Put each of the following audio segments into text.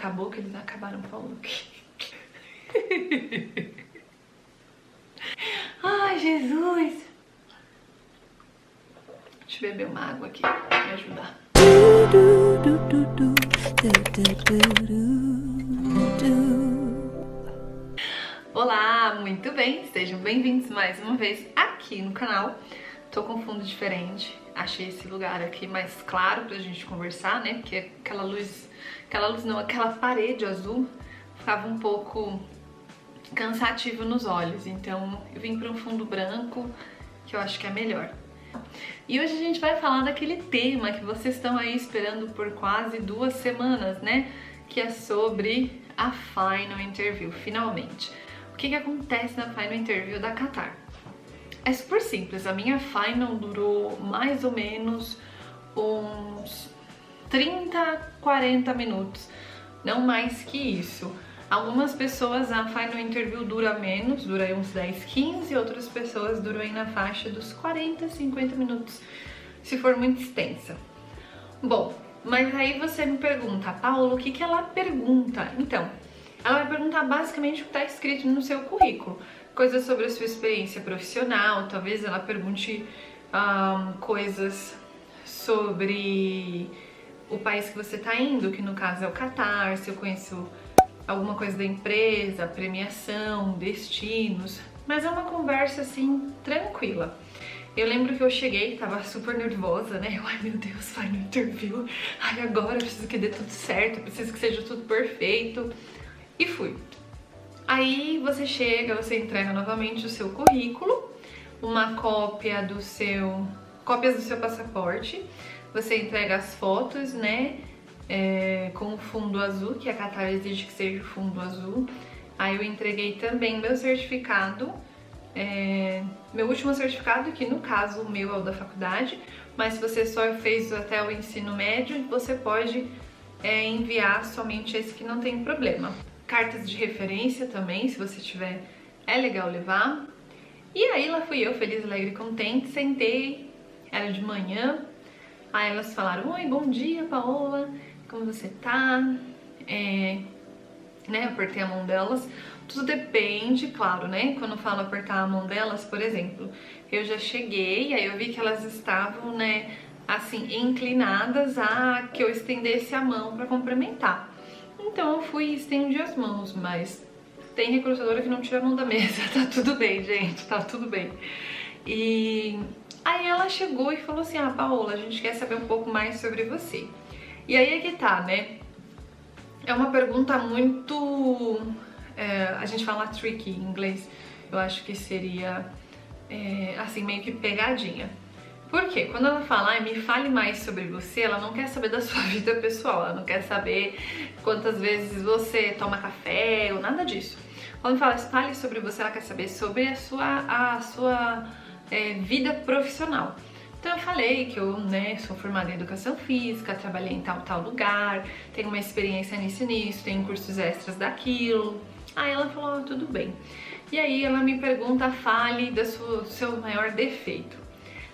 acabou que eles acabaram com o look. Ai, Jesus! Deixa eu beber uma água aqui pra me ajudar. Olá, muito bem, sejam bem-vindos mais uma vez aqui no canal. Tô com fundo diferente, achei esse lugar aqui mais claro pra gente conversar, né? Porque aquela parede azul ficava um pouco cansativo nos olhos, então eu vim para um fundo branco que eu acho que é melhor. E hoje a gente vai falar daquele tema que vocês estão aí esperando por quase 2 semanas, né? Que é sobre a Final Interview, finalmente. O que acontece na Final Interview da Qatar? É super simples, a minha Final durou mais ou menos uns 30, 40 minutos, não mais que isso. Algumas pessoas a Final Interview dura menos, dura aí uns 10, 15, outras pessoas duram aí na faixa dos 40, 50 minutos, se for muito extensa. Bom, mas aí você me pergunta, Paula, o que ela pergunta? Então, ela vai perguntar basicamente o que está escrito no seu currículo, coisas sobre a sua experiência profissional, talvez ela pergunte coisas sobre o país que você está indo, que no caso é o Qatar, se eu conheço alguma coisa da empresa, premiação, destinos, mas é uma conversa assim, tranquila. Eu lembro que eu cheguei, tava super nervosa, né? Ai meu Deus, vai no interview, ai agora eu preciso que dê tudo certo, eu preciso que seja tudo perfeito. E fui. Aí você chega, você entrega novamente o seu currículo, uma cópias do seu passaporte, você entrega as fotos, né? Com o fundo azul, que a Qatar exige que seja o fundo azul. Aí eu entreguei também meu certificado, meu último certificado, que no caso o meu é o da faculdade, mas se você só fez até o ensino médio, você pode enviar somente esse que não tem problema. Cartas de referência também, se você tiver, é legal levar. E aí lá fui eu, feliz, alegre e contente, sentei, era de manhã. Aí elas falaram, oi, bom dia, Paola, como você tá? Né, apertei a mão delas. Tudo depende, claro, né? Quando eu falo apertar a mão delas, por exemplo, eu já cheguei, aí eu vi que elas estavam, né, assim, inclinadas a que eu estendesse a mão pra cumprimentar. Então eu fui e estendi as mãos, mas tem recrutadora que não tira a mão da mesa, tá tudo bem, gente, tá tudo bem. E aí ela chegou e falou assim, Paola, a gente quer saber um pouco mais sobre você. E aí é que tá, né? É uma pergunta muito... a gente fala tricky em inglês, eu acho que seria, assim, meio que pegadinha. Por quê? Quando ela fala, me fale mais sobre você, ela não quer saber da sua vida pessoal, ela não quer saber quantas vezes você toma café ou nada disso. Quando fala, fale sobre você, ela quer saber sobre a sua vida profissional. Então eu falei que eu, né, sou formada em educação física, trabalhei em tal lugar, tenho uma experiência nisso, tenho cursos extras daquilo. Aí ela falou, tudo bem. E aí ela me pergunta, fale do seu maior defeito.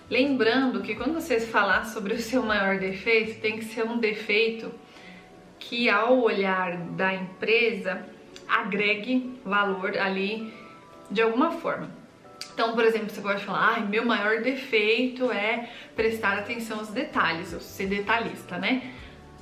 Lembrando que quando você falar sobre o seu maior defeito, tem que ser um defeito que ao olhar da empresa agregue valor ali de alguma forma. Então, por exemplo, você pode falar, meu maior defeito é prestar atenção aos detalhes, eu ser detalhista, né?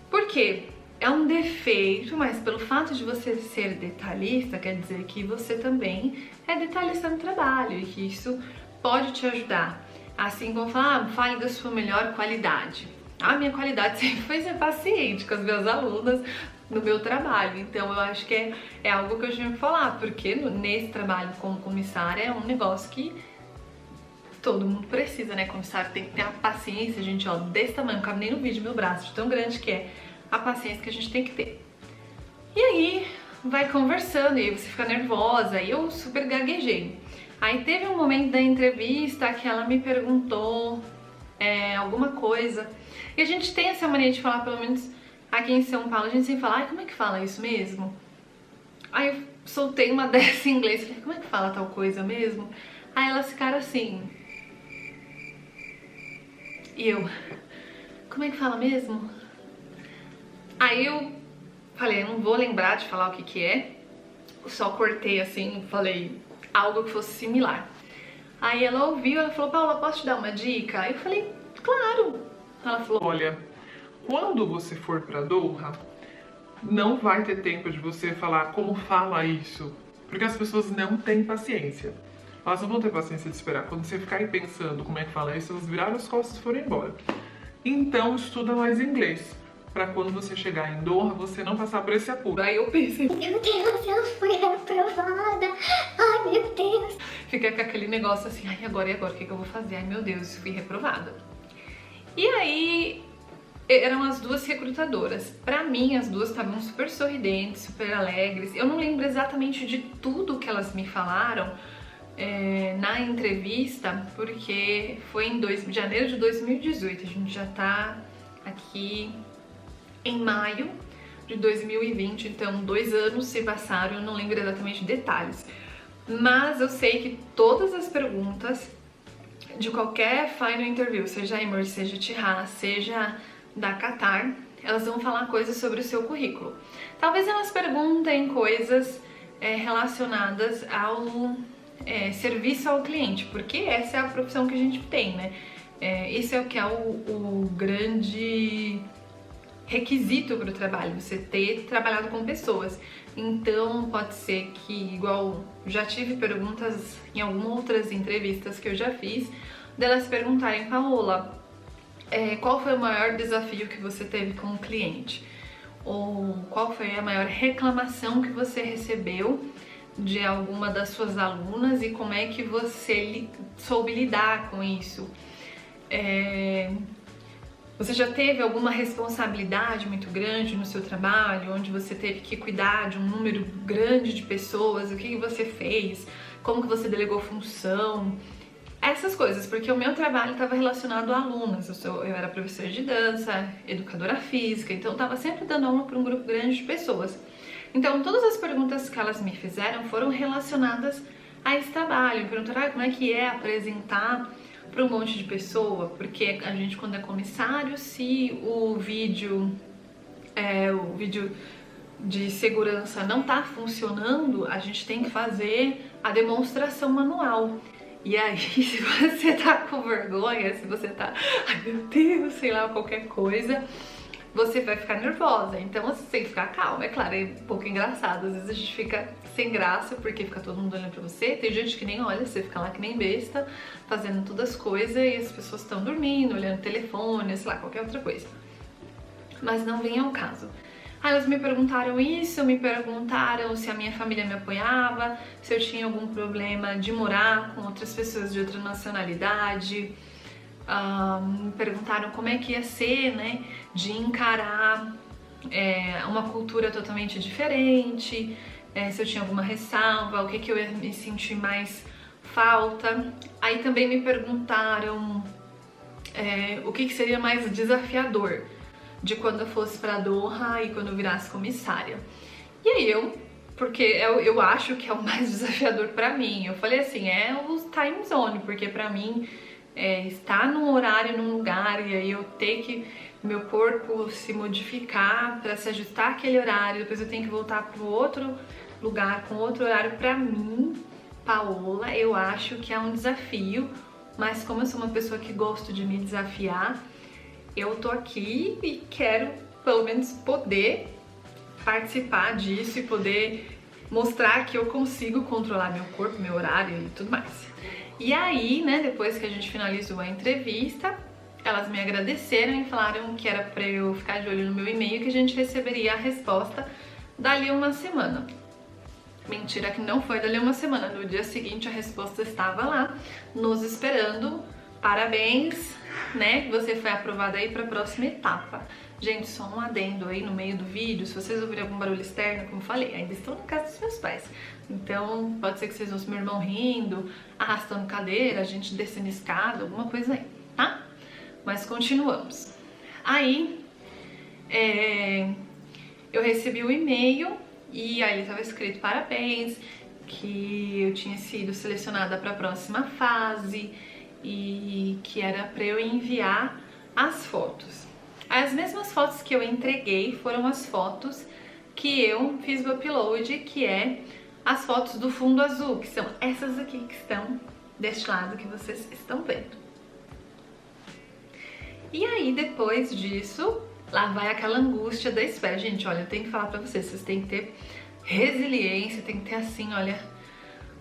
Por quê? É um defeito, mas pelo fato de você ser detalhista, quer dizer que você também é detalhista no trabalho e que isso pode te ajudar. Assim como falar, fale da sua melhor qualidade. A minha qualidade sempre foi ser paciente com as minhas alunas no meu trabalho, então eu acho que é algo que eu tinha que falar, porque nesse trabalho como comissária é um negócio que todo mundo precisa, né? Comissário tem que ter a paciência, gente, ó, desse tamanho, não cabe nem no vídeo meu braço, de tão grande que é a paciência que a gente tem que ter. E aí vai conversando, e aí você fica nervosa, e eu super gaguejei. Aí teve um momento da entrevista que ela me perguntou alguma coisa. E a gente tem essa mania de falar, pelo menos aqui em São Paulo, a gente sempre fala, como é que fala isso mesmo? Aí eu soltei uma dessa em inglês, falei, como é que fala tal coisa mesmo? Aí elas ficaram assim. E eu, como é que fala mesmo? Aí eu falei, eu não vou lembrar de falar o que que é, só cortei assim, falei algo que fosse similar. Aí ela ouviu, ela falou, Paula, posso te dar uma dica? Aí eu falei, claro. Ela falou, olha, quando você for para Doha, não vai ter tempo de você falar como fala isso, porque as pessoas não têm paciência. Elas não vão ter paciência de esperar. Quando você ficar aí pensando como é que fala isso, elas viraram as costas e foram embora. Então estuda mais inglês, para quando você chegar em Doha, você não passar por esse apuro. Aí eu pensei, meu Deus, eu fui reprovada. Ai, meu Deus. fica com aquele negócio assim, ai, agora e agora, o que que eu vou fazer? Ai, meu Deus, fui reprovada. E aí, eram as duas recrutadoras. Pra mim, as duas estavam super sorridentes, super alegres. Eu não lembro exatamente de tudo que elas me falaram na entrevista, porque foi em janeiro de 2018. A gente já tá aqui em maio de 2020, então 2 anos se passaram, eu não lembro exatamente detalhes. Mas eu sei que todas as perguntas de qualquer final interview, seja Emirates, seja Etihad, seja da Qatar, elas vão falar coisas sobre o seu currículo. Talvez elas perguntem coisas relacionadas ao serviço ao cliente, porque essa é a profissão que a gente tem, né? Esse é o que é o grande requisito para o trabalho, você ter trabalhado com pessoas. Então pode ser que, igual já tive perguntas em algumas outras entrevistas que eu já fiz, delas perguntarem, Paola, qual foi o maior desafio que você teve com o cliente? Ou qual foi a maior reclamação que você recebeu de alguma das suas alunas e como é que você soube lidar com isso? Você já teve alguma responsabilidade muito grande no seu trabalho, onde você teve que cuidar de um número grande de pessoas? O que você fez? Como que você delegou função? Essas coisas, porque o meu trabalho estava relacionado a alunas. Eu era professora de dança, educadora física, então eu estava sempre dando aula para um grupo grande de pessoas. Então todas as perguntas que elas me fizeram foram relacionadas a esse trabalho. Me perguntaram como é que é apresentar para um monte de pessoa, porque a gente, quando é comissário, se o vídeo de segurança não tá funcionando, a gente tem que fazer a demonstração manual. E aí, se você tá com vergonha, se você tá, ai meu Deus, sei lá, qualquer coisa, você vai ficar nervosa. Então você tem que ficar calma. É claro, é um pouco engraçado. Às vezes a gente fica sem graça porque fica todo mundo olhando pra você. Tem gente que nem olha, você fica lá que nem besta, fazendo todas as coisas e as pessoas estão dormindo, olhando o telefone, sei lá, qualquer outra coisa. Mas não vem ao caso. Aí elas me perguntaram isso, me perguntaram se a minha família me apoiava, se eu tinha algum problema de morar com outras pessoas de outra nacionalidade. Me perguntaram como é que ia ser, né, de encarar uma cultura totalmente diferente, se eu tinha alguma ressalva, o que que eu ia me sentir mais falta. Aí também me perguntaram o que que seria mais desafiador de quando eu fosse para Doha e quando eu virasse comissária. E aí porque eu acho que é o mais desafiador para mim, eu falei assim, é o time zone, porque para mim estar num horário, num lugar, e aí eu ter que, meu corpo se modificar para se ajustar àquele horário, depois eu tenho que voltar para outro lugar com outro horário. Para mim, Paola, eu acho que é um desafio, mas como eu sou uma pessoa que gosto de me desafiar, eu tô aqui e quero pelo menos poder participar disso e poder mostrar que eu consigo controlar meu corpo, meu horário e tudo mais. E aí, né, depois que a gente finalizou a entrevista, elas me agradeceram e falaram que era pra eu ficar de olho no meu e-mail, que a gente receberia a resposta dali uma semana. Mentira, que não foi dali uma semana. No dia seguinte a resposta estava lá, nos esperando. Parabéns, né, você foi aprovada aí para a próxima etapa. Gente, só um adendo aí no meio do vídeo, se vocês ouvirem algum barulho externo, como eu falei, ainda estou na casa dos meus pais. Então, pode ser que vocês ouçam meu irmão rindo, arrastando cadeira, a gente descendo escada, alguma coisa aí, tá? Mas continuamos. Aí, eu recebi o e-mail e aí estava escrito parabéns, que eu tinha sido selecionada para a próxima fase e que era para eu enviar as fotos. As mesmas fotos que eu entreguei foram as fotos que eu fiz o upload, que é as fotos do fundo azul, que são essas aqui que estão deste lado que vocês estão vendo. E aí, depois disso, lá vai aquela angústia da espera. Gente, olha, eu tenho que falar pra vocês têm que ter resiliência, tem que ter assim, olha,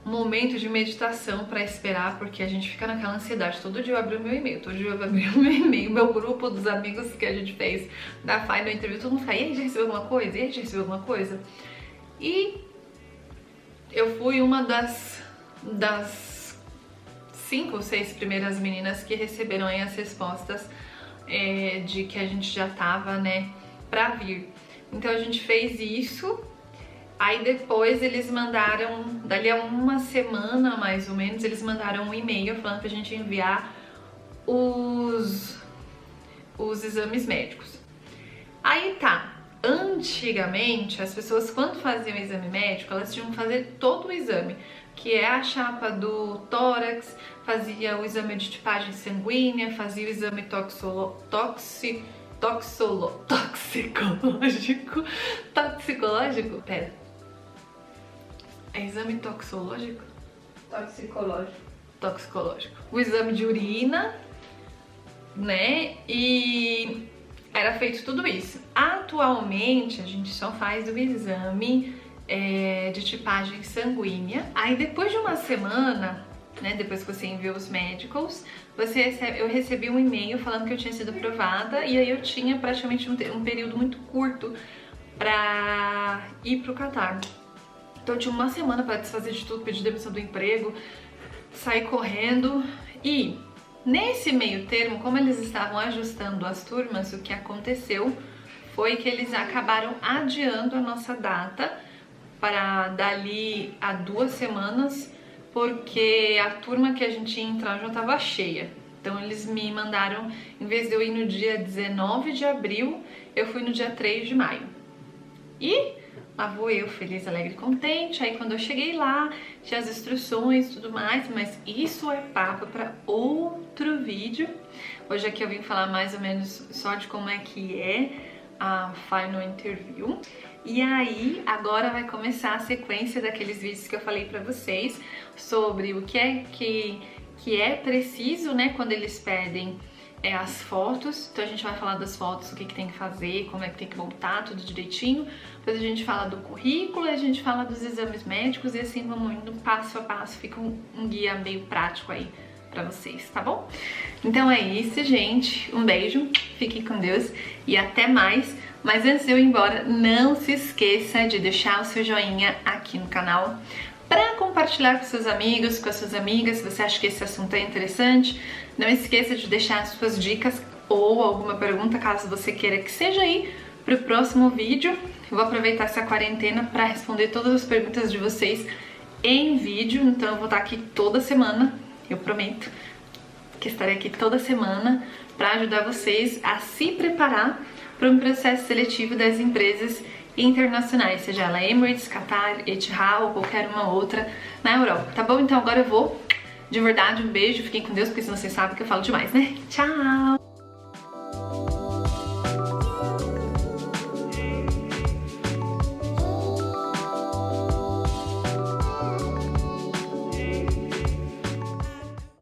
um momento de meditação pra esperar, porque a gente fica naquela ansiedade. Todo dia eu abri o meu e-mail, todo dia eu abri o meu e-mail, meu grupo dos amigos que a gente fez da Final Interview, todo mundo fala, e aí, já recebeu alguma coisa? E aí, já recebeu alguma coisa? E eu fui uma das 5 ou 6 primeiras meninas que receberam aí as respostas de que a gente já tava, né, pra vir. Então a gente fez isso, aí depois eles mandaram, dali a uma semana mais ou menos, eles mandaram um e-mail falando pra gente enviar os exames médicos. Aí tá, antigamente as pessoas quando faziam o exame médico, elas tinham que fazer todo o exame, que é a chapa do tórax, fazia o exame de tipagem sanguínea, fazia o exame toxicológico, pera, é exame toxicológico? Toxicológico. O exame de urina, né, e era feito tudo isso. Atualmente a gente só faz o exame de tipagem sanguínea. Aí depois de uma semana, né, depois que você enviou os médicos, eu recebi um e-mail falando que eu tinha sido aprovada, e aí eu tinha praticamente um período muito curto pra ir pro Catar. Então eu tinha uma semana pra desfazer de tudo, pedir demissão do emprego, sair correndo. E nesse meio termo, como eles estavam ajustando as turmas, o que aconteceu foi que eles acabaram adiando a nossa data para dali a 2 semanas, porque a turma que a gente ia entrar já estava cheia. Então eles me mandaram, em vez de eu ir no dia 19 de abril, eu fui no dia 3 de maio. E lá vou eu, feliz, alegre e contente. Aí quando eu cheguei lá, tinha as instruções e tudo mais, mas isso é papo para outro vídeo. Hoje aqui eu vim falar mais ou menos só de como é que é a Final Interview. E aí, agora vai começar a sequência daqueles vídeos que eu falei pra vocês sobre o que é preciso, né, quando eles pedem as fotos. Então a gente vai falar das fotos, o que tem que fazer, como é que tem que voltar, tudo direitinho. Depois a gente fala do currículo, a gente fala dos exames médicos e assim vamos indo passo a passo, fica um guia meio prático aí pra vocês, tá bom? Então é isso, gente. Um beijo, fiquem com Deus e até mais. Mas antes de eu ir embora, não se esqueça de deixar o seu joinha aqui no canal para compartilhar com seus amigos, com as suas amigas, se você acha que esse assunto é interessante. Não esqueça de deixar as suas dicas ou alguma pergunta, caso você queira que seja aí para o próximo vídeo. Eu vou aproveitar essa quarentena para responder todas as perguntas de vocês em vídeo, então eu vou estar aqui toda semana, eu prometo que estarei aqui toda semana para ajudar vocês a se preparar para um processo seletivo das empresas internacionais, seja ela Emirates, Qatar, Etihad ou qualquer uma outra na Europa, tá bom? Então agora eu vou, de verdade, um beijo, fiquem com Deus, porque senão vocês sabem que eu falo demais, né? Tchau!